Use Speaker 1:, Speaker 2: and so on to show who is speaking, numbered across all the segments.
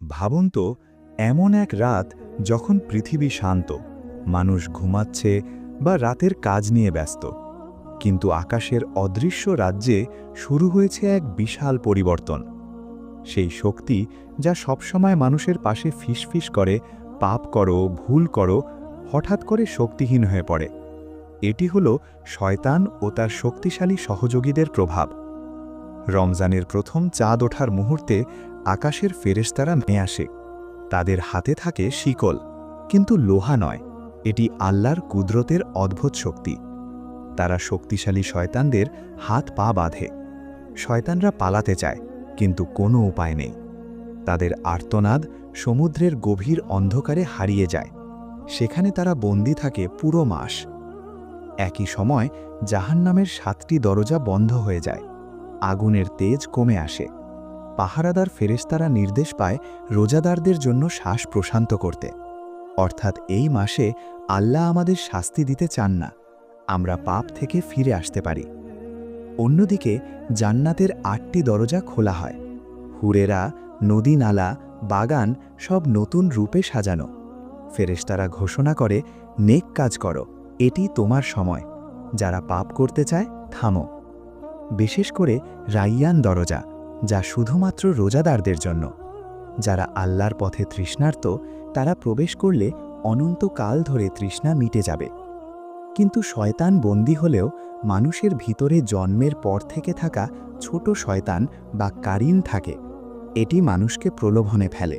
Speaker 1: ভাবুন তো, এমন এক রাত যখন পৃথিবী শান্ত, মানুষ ঘুমাচ্ছে বা রাতের কাজ নিয়ে ব্যস্ত, কিন্তু আকাশের অদৃশ্য রাজ্যে শুরু হয়েছে এক বিশাল পরিবর্তন। সেই শক্তি যা সবসময় মানুষের পাশে ফিসফিস করে, পাপ করো, ভুল করো, হঠাৎ করে শক্তিহীন হয়ে পড়ে। এটি হলো শয়তান ও তার শক্তিশালী সহযোগীদের প্রভাব। রমজানের প্রথম চাঁদ ওঠার মুহূর্তে আকাশের ফেরেশতারা নেমে আসে। তাদের হাতে থাকে শিকল, কিন্তু লোহা নয়, এটি আল্লাহর কুদরতের অদ্ভুত শক্তি। তারা শক্তিশালী শয়তানদের হাত পা বাঁধে। শয়তানরা পালাতে চায়, কিন্তু কোনো উপায় নেই। তাদের আর্তনাদ সমুদ্রের গভীর অন্ধকারে হারিয়ে যায়। সেখানে তারা বন্দী থাকে পুরো মাস। একই সময় জাহান্নামের 7টি দরজা বন্ধ হয়ে যায়। আগুনের তেজ কমে আসে। পাহারাদার ফেরেশতারা নির্দেশ পায় রোজাদারদের জন্য শ্বাস প্রশান্ত করতে। অর্থাৎ এই মাসে আল্লাহ আমাদের শাস্তি দিতে চান না, আমরা পাপ থেকে ফিরে আসতে পারি। অন্যদিকে জান্নাতের 8টি দরজা খোলা হয়। হুরেরা, নদী, নালা, বাগান সব নতুন রূপে সাজানো। ফেরেশতারা ঘোষণা করে, নেক কাজ করো, এটি তোমার সময়। যারা পাপ করতে চায়, থামো। বিশেষ করে রাইয়ান দরজা, যা শুধুমাত্র রোজাদারদের জন্য। যারা আল্লাহর পথে তৃষ্ণার্ত, তারা প্রবেশ করলে অনন্তকাল ধরে তৃষ্ণা মিটে যাবে। কিন্তু শয়তান বন্দী হলেও মানুষের ভিতরে জন্মের পর থেকে থাকা ছোট শয়তান বা কারিন থাকে। এটি মানুষকে প্রলোভনে ফেলে।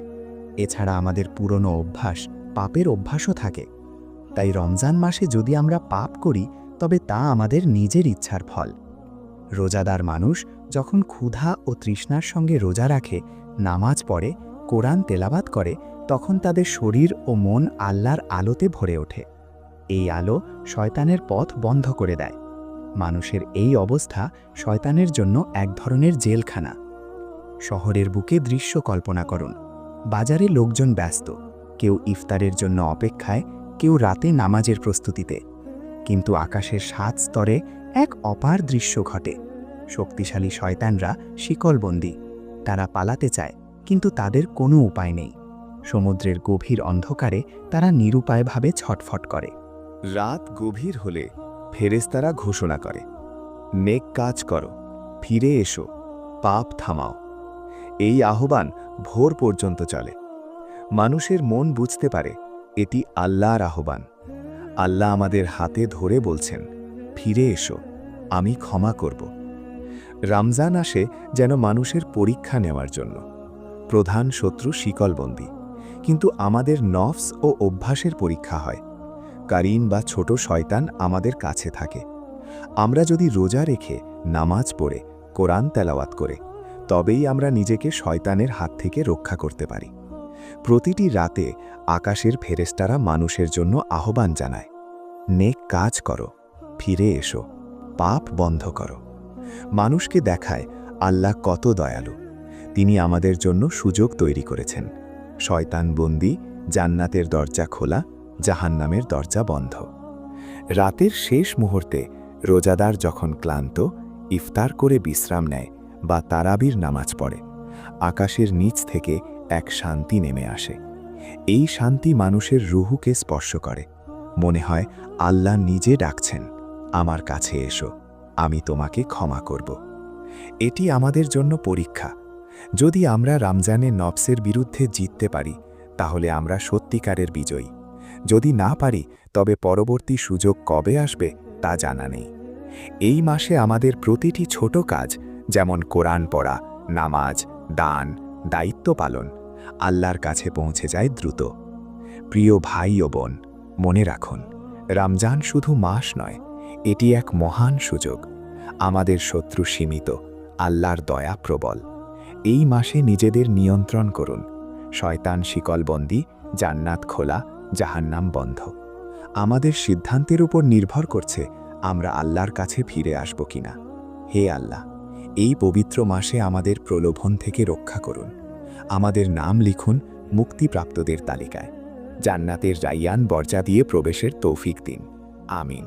Speaker 1: এছাড়া আমাদের পুরনো অভ্যাস, পাপের অভ্যাসও থাকে। তাই রমজান মাসে যদি আমরা পাপ করি, তবে তা আমাদের নিজের ইচ্ছার ফল। রোজাদার মানুষ যখন ক্ষুধা ও তৃষ্ণার সঙ্গে রোজা রাখে, নামাজ পড়ে, কোরআন তেলাওয়াত করে, তখন তাদের শরীর ও মন আল্লাহর আলোতে ভরে ওঠে। এই আলো শয়তানের পথ বন্ধ করে দেয়। মানুষের এই অবস্থা শয়তানের জন্য এক ধরনের জেলখানা। শহরের বুকে দৃশ্য কল্পনা করুন। বাজারে লোকজন ব্যস্ত, কেউ ইফতারের জন্য অপেক্ষায়, কেউ রাতে নামাজের প্রস্তুতিতে। কিন্তু আকাশের 7 স্তরে এক অপার দৃশ্য ঘটে। শক্তিশালী শয়তানরা শিকলবন্দী। তারা পালাতে চায়, কিন্তু তাদের কোনো উপায় নেই। সমুদ্রের গভীর অন্ধকারে তারা নিরুপায়ভাবে ছটফট করে।
Speaker 2: রাত গভীর হলে ফেরেশতারা ঘোষণা করে, নেক কাজ করো, ফিরে এসো, পাপ থামাও। এই আহ্বান ভোর পর্যন্ত চলে। মানুষের মন বুঝতে পারে এটি আল্লাহর আহ্বান। আল্লাহ আমাদের হাতে ধরে বলছেন, ফিরে এসো, আমি ক্ষমা করব। রমজান আসে যেন মানুষের পরীক্ষা নেওয়ার জন্য। প্রধান শত্রু শিকলবন্দী, কিন্তু আমাদের নফস ও অভ্যাসের পরীক্ষা হয়। কারিন বা ছোট শয়তান আমাদের কাছে থাকে। আমরা যদি রোজা রেখে, নামাজ পড়ে, কোরআন তেলাওয়াত করে, তবেই আমরা নিজেকে শয়তানের হাত থেকে রক্ষা করতে পারি। প্রতিটি রাতে আকাশের ফেরেশতারা মানুষের জন্য আহ্বান জানায়, নেক কাজ করো, ফিরে এসো, পাপ বন্ধ করো। মানুষকে দেখায় আল্লাহ কত দয়ালু। তিনি আমাদের জন্য সুযোগ তৈরি করেছেন। শয়তান বন্দী, জান্নাতের দরজা খোলা, জাহান্নামের দরজা বন্ধ। রাতের শেষ মুহূর্তে রোজাদার যখন ক্লান্ত, ইফতার করে বিশ্রাম নেয় বা তারাবির নামাজ পড়ে, আকাশের নিচ থেকে এক শান্তি নেমে আসে। এই শান্তি মানুষের রুহুকে স্পর্শ করে। মনে হয় আল্লাহ নিজে ডাকছেন, আমার কাছে এসো, আমি তোমাকে ক্ষমা করব। এটি আমাদের জন্য পরীক্ষা। যদি আমরা রমজানে নফসের বিরুদ্ধে জিততে পারি, তাহলে আমরা সত্যিকারের বিজয়ী। যদি না পারি, তবে পরবর্তী সুযোগ কবে আসবে তা জানা নেই। এই মাসে আমাদের প্রতিটি ছোট কাজ, যেমন কোরআন পড়া, নামাজ, দান, দায়িত্ব পালন, আল্লাহর কাছে পৌঁছে যায় দ্রুত। প্রিয় ভাই ও বোন, মনে রাখুন, রমজান শুধু মাস নয়, এটি এক মহান সুযোগ। আমাদের শত্রু সীমিত, আল্লাহর দয়া প্রবল। এই মাসে নিজেদের নিয়ন্ত্রণ করুন। শয়তান শিকলবন্দী, জান্নাত খোলা, জাহান্নাম বন্ধ। আমাদের সিদ্ধান্তের উপর নির্ভর করছে আমরা আল্লাহর কাছে ফিরে আসব কিনা। হে আল্লাহ, এই পবিত্র মাসে আমাদের প্রলোভন থেকে রক্ষা করুন। আমাদের নাম লিখুন মুক্তিপ্রাপ্তদের তালিকায়। জান্নাতের রাইয়ান দরজা দিয়ে প্রবেশের তৌফিক দিন। আমিন।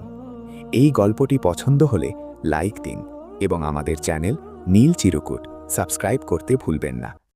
Speaker 2: এই গল্পটি পছন্দ হলে লাইক দিন এবং আমাদের চ্যানেল নীল চিরকুট সাবস্ক্রাইব করতে ভুলবেন না।